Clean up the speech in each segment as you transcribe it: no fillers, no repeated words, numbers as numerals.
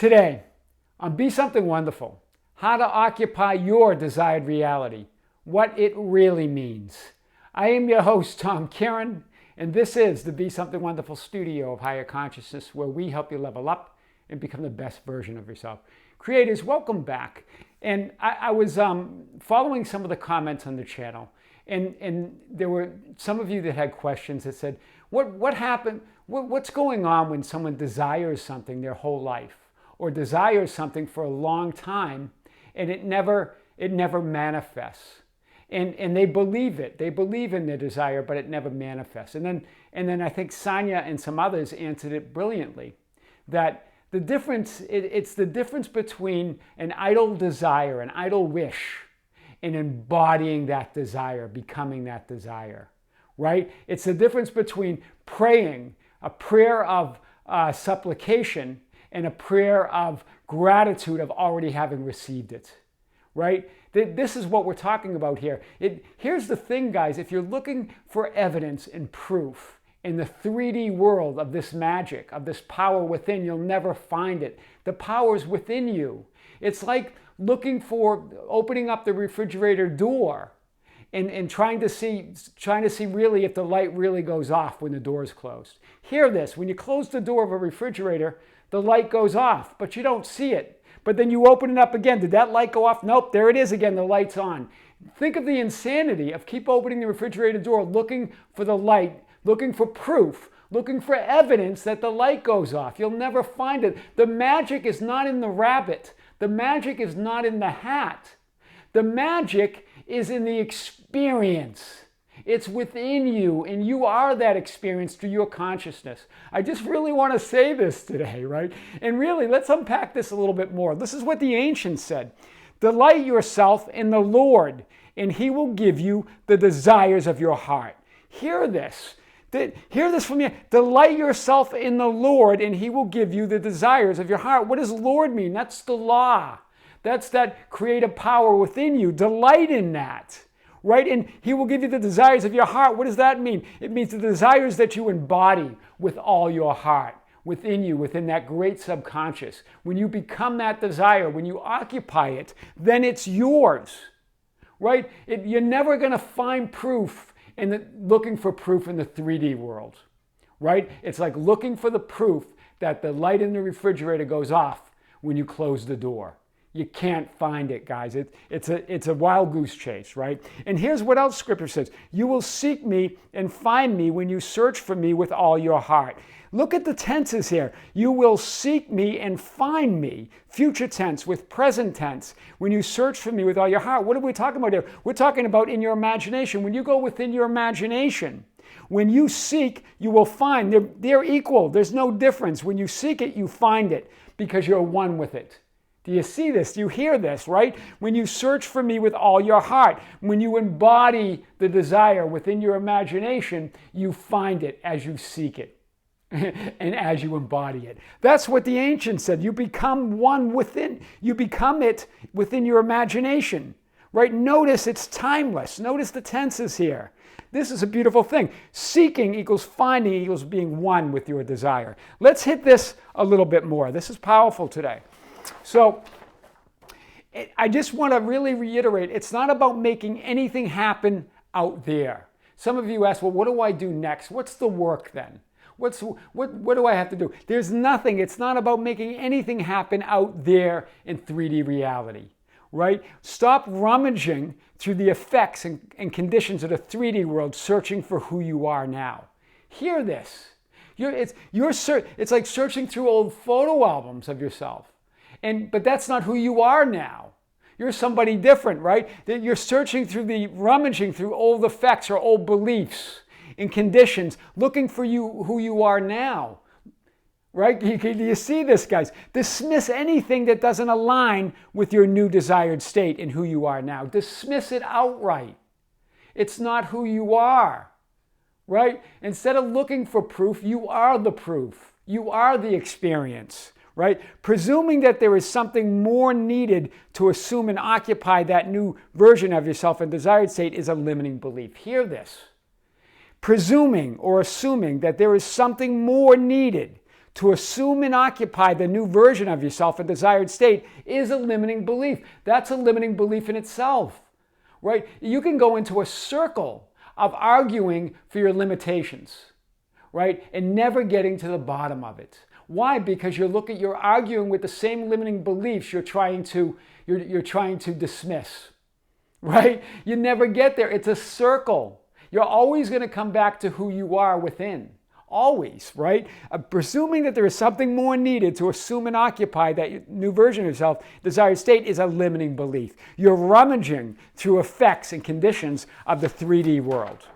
Today, on Be Something Wonderful, how to occupy your desired reality, what it really means. I am your host, Tom Kieran, and this is the Be Something Wonderful studio of higher consciousness, where we help you level up and become the best version of yourself. Creators, welcome back. And I was following some of the comments on the channel, and there were some of you that had questions that said, what happened? What's going on when someone desires something their whole life, or desires something for a long time, and it never manifests? And they believe it. They believe in their desire, but it never manifests. And then I think Sonia and some others answered it brilliantly, that the difference, it's the difference between an idle desire, an idle wish, and embodying that desire, becoming that desire, right? It's the difference between praying, a prayer of supplication, and a prayer of gratitude of already having received it, right? This is what we're talking about here. Here's the thing, guys. If you're looking for evidence and proof in the 3D world of this magic, of this power within, you'll never find it. The power is within you. It's like looking for, opening up the refrigerator door and trying to see really if the light really goes off when the door is closed. Hear this, when you close the door of a refrigerator, the light goes off, but you don't see it. But then you open it up again. Did that light go off? Nope, there it is again, the light's on. Think of the insanity of keep opening the refrigerator door, looking for the light, looking for proof, looking for evidence that the light goes off. You'll never find it. The magic is not in the rabbit. The magic is not in the hat. The magic is in the experience. It's within you, and you are that experience through your consciousness. I just really want to say this today, right? And really, let's unpack this a little bit more. This is what the ancients said. Delight yourself in the Lord, and He will give you the desires of your heart. Hear this. Hear this from me. Delight yourself in the Lord, and He will give you the desires of your heart. What does Lord mean? That's the law. That's that creative power within you. Delight in that. Right? And He will give you the desires of your heart. What does that mean? It means the desires that you embody with all your heart, within you, within that great subconscious. When you become that desire, when you occupy it, then it's yours. Right? You're never going to find proof looking for proof in the 3D world. Right? It's like looking for the proof that the light in the refrigerator goes off when you close the door. You can't find it, guys. It's a wild goose chase, right? And here's what else Scripture says. You will seek me and find me when you search for me with all your heart. Look at the tenses here. You will seek me and find me. Future tense with present tense. When you search for me with all your heart. What are we talking about here? We're talking about in your imagination. When you go within your imagination, when you seek, you will find. They're equal. There's no difference. When you seek it, you find it because you're one with it. Do you see this? Do you hear this, right? When you search for me with all your heart, when you embody the desire within your imagination, you find it as you seek it and as you embody it. That's what the ancients said. You become one within. You become it within your imagination, right? Notice it's timeless. Notice the tenses here. This is a beautiful thing. Seeking equals finding equals being one with your desire. Let's hit this a little bit more. This is powerful today. So I just want to really reiterate, it's not about making anything happen out there. Some of you ask, well, what do I do next? What's the work then? What do I have to do? There's nothing. It's not about making anything happen out there in 3D reality, right? Stop rummaging through the effects and conditions of the 3D world, searching for who you are now. Hear this. It's like searching through old photo albums of yourself. But that's not who you are now. You're somebody different, right? That you're searching rummaging through old effects or old beliefs and conditions, looking for who you are now, right? Do you see this, guys? Dismiss anything that doesn't align with your new desired state and who you are now. Dismiss it outright. It's not who you are, right? Instead of looking for proof, you are the proof. You are the experience. Right? Presuming that there is something more needed to assume and occupy that new version of yourself and desired state is a limiting belief. Hear this. Presuming or assuming that there is something more needed To assume and occupy the new version of yourself, a desired state, is a limiting belief. That's a limiting belief in itself, right? You can go into a circle of arguing for your limitations, right? And never getting to the bottom of it. Why? Because you're arguing with the same limiting beliefs you're trying to dismiss, right? You never get there. It's a circle. You're always going to come back to who you are within. Always, right? Presuming that there is something more needed to assume and occupy that new version of yourself, desired state, is a limiting belief. You're rummaging through effects and conditions of the 3D world.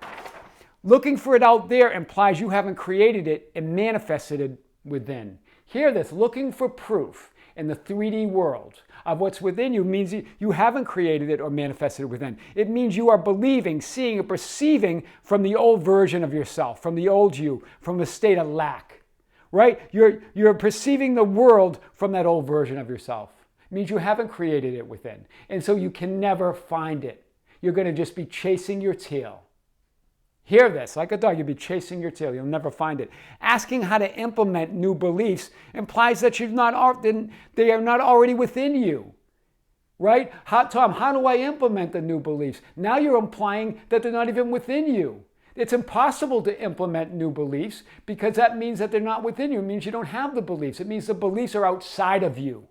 Looking for it out there implies you haven't created it and manifested it within. Hear this, looking for proof in the 3D world of what's within you means you haven't created it or manifested it within. It means you are believing, seeing, and perceiving from the old version of yourself, from the old you, from a state of lack, right? You're perceiving the world from that old version of yourself. It means you haven't created it within. And so you can never find it. You're going to just be chasing your tail. Hear this, like a dog, you'll be chasing your tail. You'll never find it. Asking how to implement new beliefs implies that they are not already within you, right? Tom, how do I implement the new beliefs? Now you're implying that they're not even within you. It's impossible to implement new beliefs because that means that they're not within you. It means you don't have the beliefs. It means the beliefs are outside of you.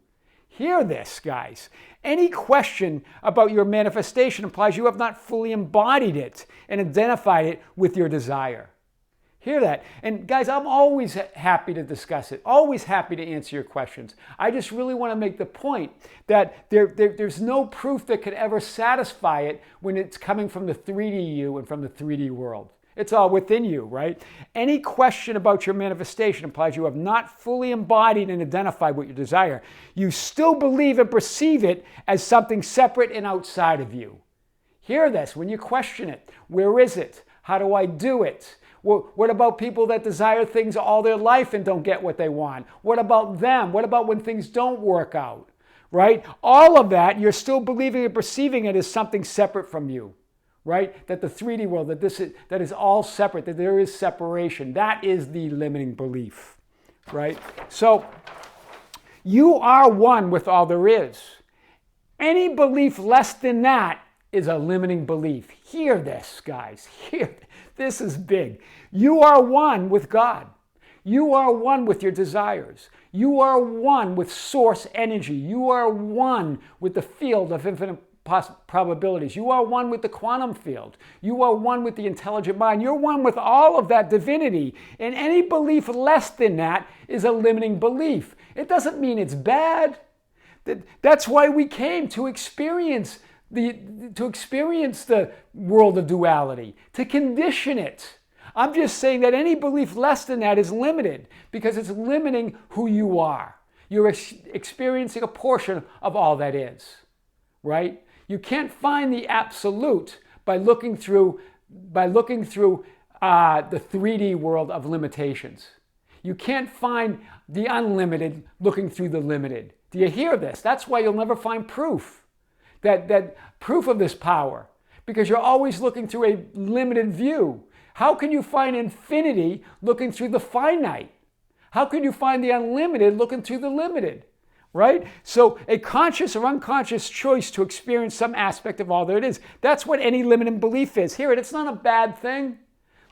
Hear this, guys. Any question about your manifestation implies you have not fully embodied it and identified it with your desire. Hear that. And guys, I'm always happy to discuss it, always happy to answer your questions. I just really want to make the point that there's no proof that could ever satisfy it when it's coming from the 3D you and from the 3D world. It's all within you, right? Any question about your manifestation implies you have not fully embodied and identified what you desire. You still believe and perceive it as something separate and outside of you. Hear this. When you question it, where is it? How do I do it? What about people that desire things all their life and don't get what they want? What about them? What about when things don't work out, right? All of that, you're still believing and perceiving it as something separate from you. Right? That the 3D world, that is all separate, that there is separation. That is the limiting belief, right? So you are one with all there is. Any belief less than that is a limiting belief. Hear this, guys. This is big. You are one with God. You are one with your desires. You are one with source energy. You are one with the field of infinite probabilities. You are one with the quantum field. You are one with the intelligent mind. You're one with all of that divinity. And any belief less than that is a limiting belief. It doesn't mean it's bad. That's why we came to experience the world of duality, to condition it. I'm just saying that any belief less than that is limited because it's limiting who you are. You're experiencing a portion of all that is, right? You can't find the absolute by looking through the 3D world of limitations. You can't find the unlimited looking through the limited. Do you hear this? That's why you'll never find proof, that proof of this power, because you're always looking through a limited view. How can you find infinity looking through the finite? How can you find the unlimited looking through the limited? Right? So a conscious or unconscious choice to experience some aspect of all that it is. That's what any limiting belief is. Hear it, it's not a bad thing.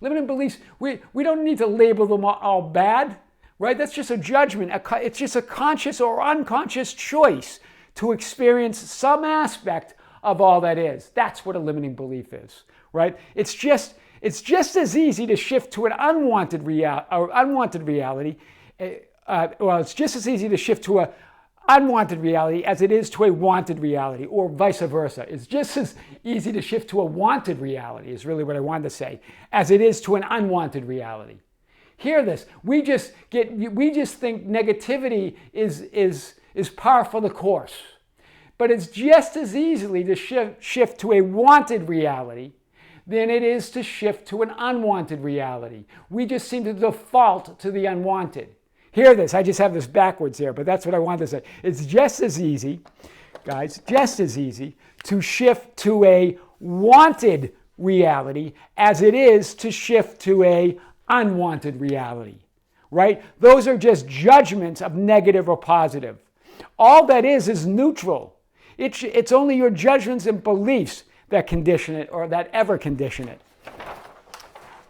Limiting beliefs, we don't need to label them all bad, right? That's just a judgment. It's just a conscious or unconscious choice to experience some aspect of all that is. That's what a limiting belief is, right? It's just as easy to shift to an unwanted reality. It's just as easy to shift to a unwanted reality as it is to a wanted reality, or vice versa. It's just as easy to shift to a wanted reality, is really what I wanted to say, as it is to an unwanted reality. Hear this. We just think negativity is par for the course. But it's just as easily to shift to a wanted reality than it is to shift to an unwanted reality. We just seem to default to the unwanted. Hear this, I just have this backwards here, but that's what I wanted to say. It's just as easy, guys, just as easy to shift to a wanted reality as it is to shift to a unwanted reality, right? Those are just judgments of negative or positive. All that is neutral. It's only your judgments and beliefs that condition it or that ever condition it.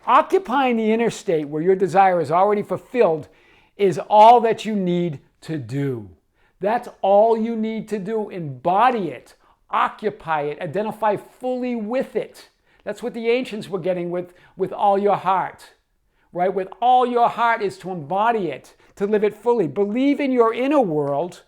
Occupying the inner state where your desire is already fulfilled is all that you need to do. That's all you need to do. Embody it, occupy it, identify fully with it. That's what the ancients were getting with all your heart, right? With all your heart is to embody it, to live it fully. Believe in your inner world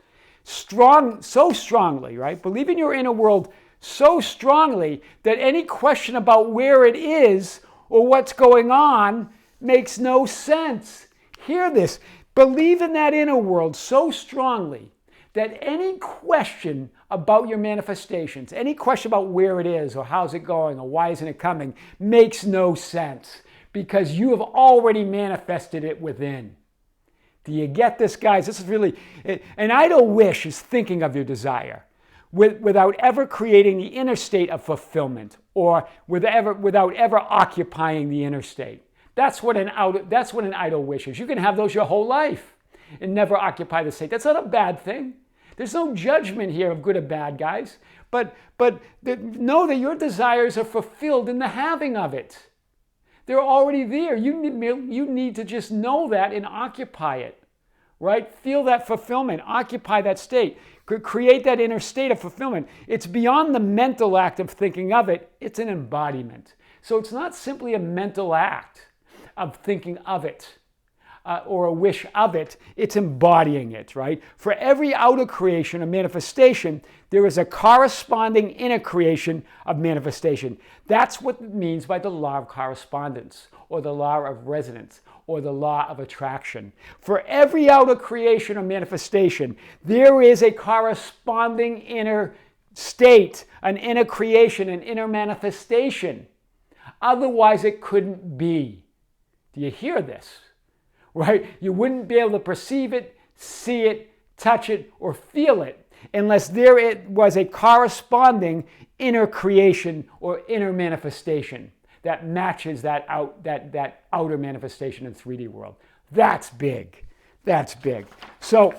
so strongly, right? Believe in your inner world so strongly that any question about where it is or what's going on makes no sense. Hear this. Believe in that inner world so strongly that any question about your manifestations, any question about where it is or how's it going or why isn't it coming, makes no sense because you have already manifested it within. Do you get this, guys? This is really, an idle wish is thinking of your desire without ever creating the inner state of fulfillment or without ever occupying the inner state. That's what an idle wish is. You can have those your whole life and never occupy the state. That's not a bad thing. There's no judgment here of good or bad, guys. But know that your desires are fulfilled in the having of it. They're already there. You need to just know that and occupy it, right? Feel that fulfillment. Occupy that state. Create that inner state of fulfillment. It's beyond the mental act of thinking of it. It's an embodiment. So it's not simply a mental act of thinking of it or a wish of it. It's embodying it, right? For every outer creation or manifestation, there is a corresponding inner creation of manifestation. That's what it means by the law of correspondence or the law of resonance or the law of attraction. For every outer creation or manifestation, there is a corresponding inner state, an inner creation, an inner manifestation. Otherwise, it couldn't be. Do you hear this? Right? You wouldn't be able to perceive it, see it, touch it, or feel it unless there was a corresponding inner creation or inner manifestation that matches that outer manifestation in the 3D world. That's big. That's big. So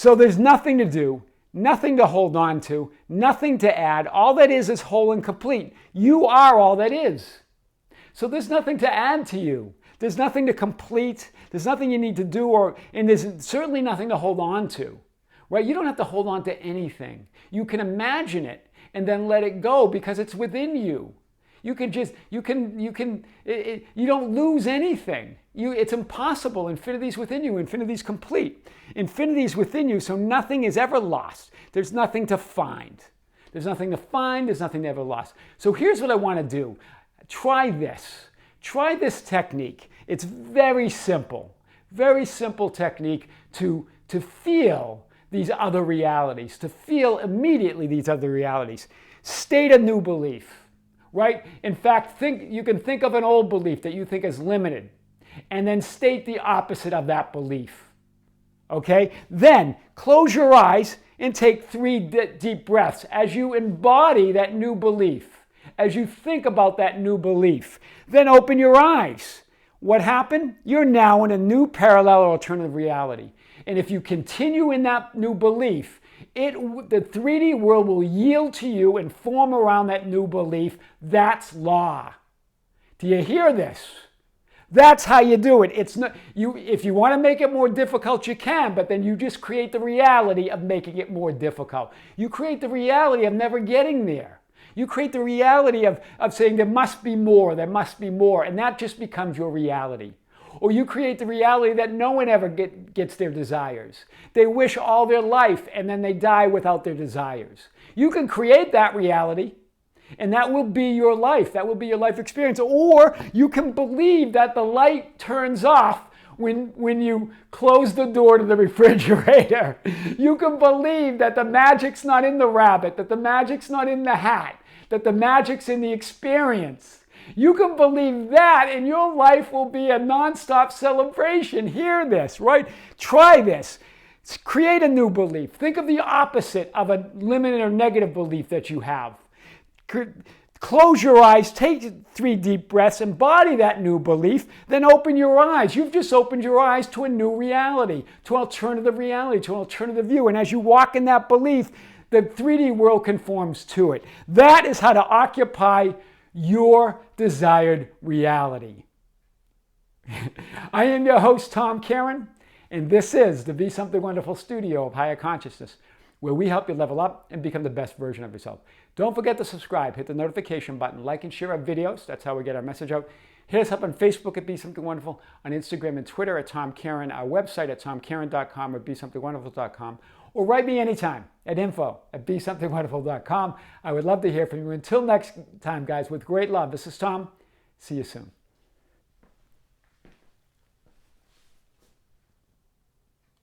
there's nothing to do, nothing to hold on to, nothing to add. All that is whole and complete. You are all that is. So there's nothing to add to you. There's nothing to complete. There's nothing you need to do, and there's certainly nothing to hold on to, right? You don't have to hold on to anything. You can imagine it and then let it go because it's within you. You don't lose anything. It's impossible. Infinity's within you. Infinity's complete. Infinity's within you, so nothing is ever lost. There's nothing to find. There's nothing to find. There's nothing ever lost. So here's what I want to do. Try this. Try this technique. It's very simple technique to feel these other realities, to feel immediately these other realities. State a new belief, right? In fact, you can think of an old belief that you think is limited, and then state the opposite of that belief, okay? Then close your eyes and take 3 deep breaths as you embody that new belief. As you think about that new belief, then open your eyes. What happened? You're now in a new parallel or alternative reality. And if you continue in that new belief, the 3D world will yield to you and form around that new belief. That's law. Do you hear this? That's how you do it. It's not if you want to make it more difficult, you can, but then you just create the reality of making it more difficult. You create the reality of never getting there. You create the reality of saying there must be more, and that just becomes your reality. Or you create the reality that no one ever gets their desires. They wish all their life and then they die without their desires. You can create that reality, and that will be your life. That will be your life experience. Or you can believe that the light turns off when you close the door to the refrigerator. You can believe that the magic's not in the rabbit, that the magic's not in the hat, that the magic's in the experience. You can believe that, and your life will be a nonstop celebration. Hear this, right? Try this. Create a new belief. Think of the opposite of a limited or negative belief that you have. Close your eyes, take 3 deep breaths, embody that new belief, then open your eyes. You've just opened your eyes to a new reality, to alternative reality, to an alternative view. And as you walk in that belief, the 3D world conforms to it. That is how to occupy your desired reality. I am your host, Tom Karen, and this is the Be Something Wonderful studio of Higher Consciousness, where we help you level up and become the best version of yourself. Don't forget to subscribe, hit the notification button, like and share our videos. That's how we get our message out. Hit us up on Facebook at Be Something Wonderful, on Instagram and Twitter at Tom Karen, our website at tomkaren.com or BeSomethingWonderful.com, or write me anytime at info@BeSomethingWonderful.com. I would love to hear from you. Until next time, guys, with great love, this is Tom. See you soon.